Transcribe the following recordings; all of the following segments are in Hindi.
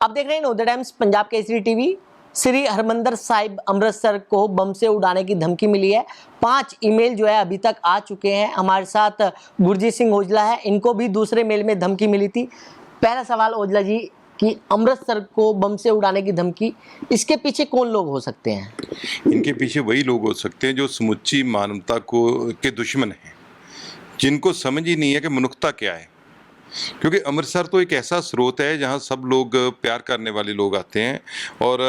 आप देख रहे हैं नवोदय टाइम्स पंजाब केसरी टीवी। श्री हरमंदिर साहिब अमृतसर को बम से उड़ाने की धमकी मिली है। 5 ईमेल जो है अभी तक आ चुके हैं। हमारे साथ गुरजीत सिंह ओजला है, इनको भी दूसरे मेल में धमकी मिली थी। पहला सवाल ओजला जी कि अमृतसर को बम से उड़ाने की धमकी, इसके पीछे कौन लोग हो सकते हैं? इनके पीछे वही लोग हो सकते हैं जो समुच्ची मानवता को के दुश्मन हैं, जिनको समझ ही नहीं है कि मनुष्यता क्या है। क्योंकि अमृतसर तो एक ऐसा स्रोत है जहाँ सब लोग प्यार करने वाले लोग आते हैं और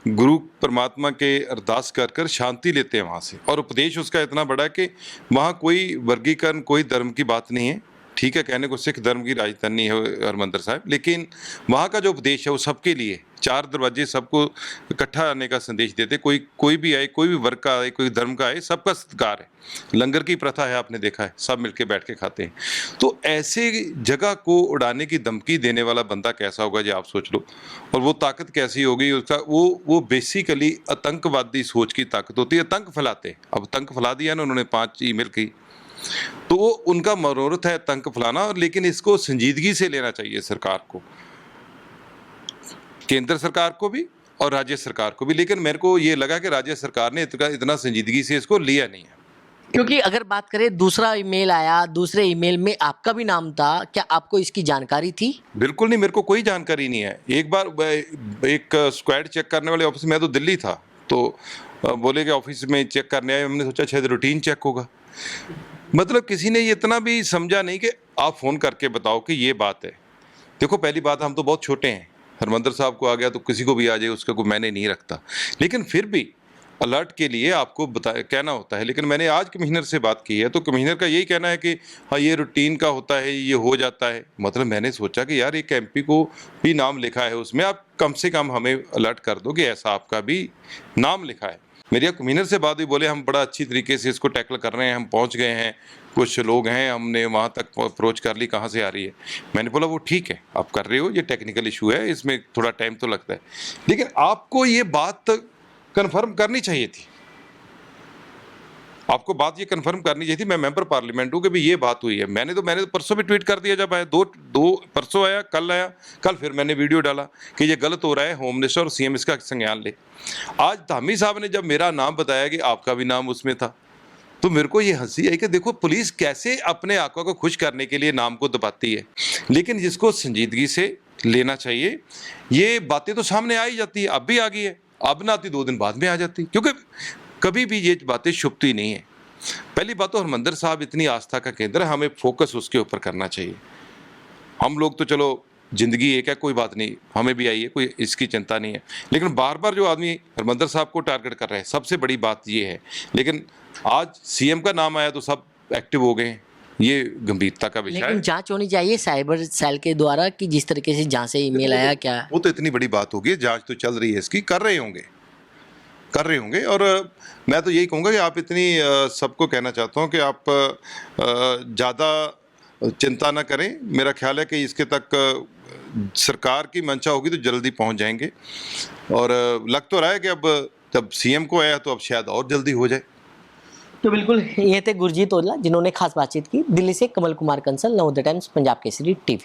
गुरु परमात्मा के अरदास कर कर शांति लेते हैं वहाँ से। और उपदेश उसका इतना बड़ा है कि वहाँ कोई वर्गीकरण, कोई धर्म की बात नहीं है। ठीक है, कहने को सिख धर्म की राजधानी है हरमंदिर साहिब, लेकिन वहाँ का जो उपदेश है वो सबके लिए, 4 दरवाजे सबको इकट्ठा आने का संदेश देते। कोई भी आए, कोई भी वर्ग का आए, कोई धर्म का आए, सबका सत्कार है। लंगर की प्रथा है, आपने देखा है, सब मिलके बैठ के खाते हैं। तो ऐसे जगह को उड़ाने की धमकी देने वाला बंदा कैसा होगा जी, आप सोच लो। और वो ताकत कैसी होगी उसका, वो बेसिकली आतंकवादी सोच की ताकत होती है। आतंक फैलाते हैं। अब आतंक फैला दिया ना उन्होंने, 5 ईमेल की, तो वो उनका मनोरथ है आतंक फैलाना। लेकिन इसको संजीदगी से लेना चाहिए सरकार को, केंद्र सरकार को भी और राज्य सरकार को भी। लेकिन मेरे को ये लगा कि राज्य सरकार ने इतना संजीदगी से इसको लिया नहीं है। क्योंकि अगर बात करें, दूसरा ईमेल आया, दूसरे ईमेल में आपका भी नाम था, क्या आपको इसकी जानकारी थी? बिल्कुल नहीं, मेरे को कोई जानकारी नहीं है। एक बार एक स्क्वाड चेक करने वाले ऑफिस में, तो दिल्ली था, तो बोले कि ऑफिस में चेक करने आए। हमने सोचा शायद रूटीन चेक होगा। मतलब किसी ने ये इतना भी समझा नहीं कि आप फ़ोन करके बताओ कि ये बात है। देखो, पहली बात, हम तो बहुत छोटे हैं। हरमंदिर साहब को आ गया तो किसी को भी आ जाए, उसका कोई मैंने नहीं रखता। लेकिन फिर भी अलर्ट के लिए आपको कहना होता है। लेकिन मैंने आज कमिश्नर से बात की है, तो कमिश्नर का यही कहना है कि हाँ, ये रूटीन का होता है, ये हो जाता है। मतलब मैंने सोचा कि यार, एक एमपी को भी नाम लिखा है उसमें, आप कम से कम हमें अलर्ट कर दो कि ऐसा आपका भी नाम लिखा है। मेरी कमिश्नर से बात हुई, बोले हम बड़ा अच्छी तरीके से इसको टैकल कर रहे हैं, हम पहुंच गए हैं, कुछ लोग हैं, हमने वहां तक अप्रोच कर ली, कहाँ से आ रही है। मैंने बोला वो ठीक है, आप कर रहे हो, ये टेक्निकल इशू है, इसमें थोड़ा टाइम तो लगता है। लेकिन आपको ये बात कंफर्म करनी चाहिए थी। आपको बात ये कंफर्म करनी चाहिए थी। मैं मेंबर पार्लियामेंट हूँ कि भाई ये बात हुई है। मैंने तो परसों भी ट्वीट कर दिया, जब आया दो परसों आया, कल फिर मैंने वीडियो डाला कि ये गलत हो रहा है, होम मिनिस्टर और सीएम इसका संज्ञान ले। आज धामी साहब ने जब मेरा नाम बताया कि आपका भी नाम उसमें था, तो मेरे को ये हंसी आई कि देखो पुलिस कैसे अपने आका को खुश करने के लिए नाम को दबाती है। लेकिन जिसको संजीदगी से लेना चाहिए, ये बातें तो सामने आ ही जाती है। अब भी आ गई है, अब ना आती 2 दिन बाद में आ जाती, क्योंकि कभी भी ये बातें छुपती नहीं है। पहली बात तो हरमंदिर साहब इतनी आस्था का केंद्र है, हमें फोकस उसके ऊपर करना चाहिए। हम लोग तो चलो जिंदगी एक है, कोई बात नहीं, हमें भी आई है, कोई इसकी चिंता नहीं है। लेकिन बार बार जो आदमी हरमंदिर साहब को टारगेट कर रहे हैं, सबसे बड़ी बात ये है। लेकिन आज सीएम का नाम आया तो सब एक्टिव हो गए। ये गंभीरता का विषय है। लेकिन जांच होनी चाहिए साइबर सेल के द्वारा कि जिस तरीके से जहाँ से ईमेल आया, क्या वो तो इतनी बड़ी बात होगी, जांच तो चल रही है इसकी, कर रहे होंगे। और मैं तो यही कहूँगा कि आप इतनी सबको कहना चाहता हूँ कि आप ज़्यादा चिंता ना करें। मेरा ख्याल है कि इसके तक सरकार की मंशा होगी तो जल्दी पहुँच जाएंगे। और लग तो रहा है कि अब जब सीएम को आया तो अब शायद और जल्दी हो जाए। तो बिल्कुल, ये थे गुरजीत ओजला, जिन्होंने खास बातचीत की। दिल्ली से कमल कुमार कंसल, नवोदय टाइम्स पंजाब केसरी टीवी।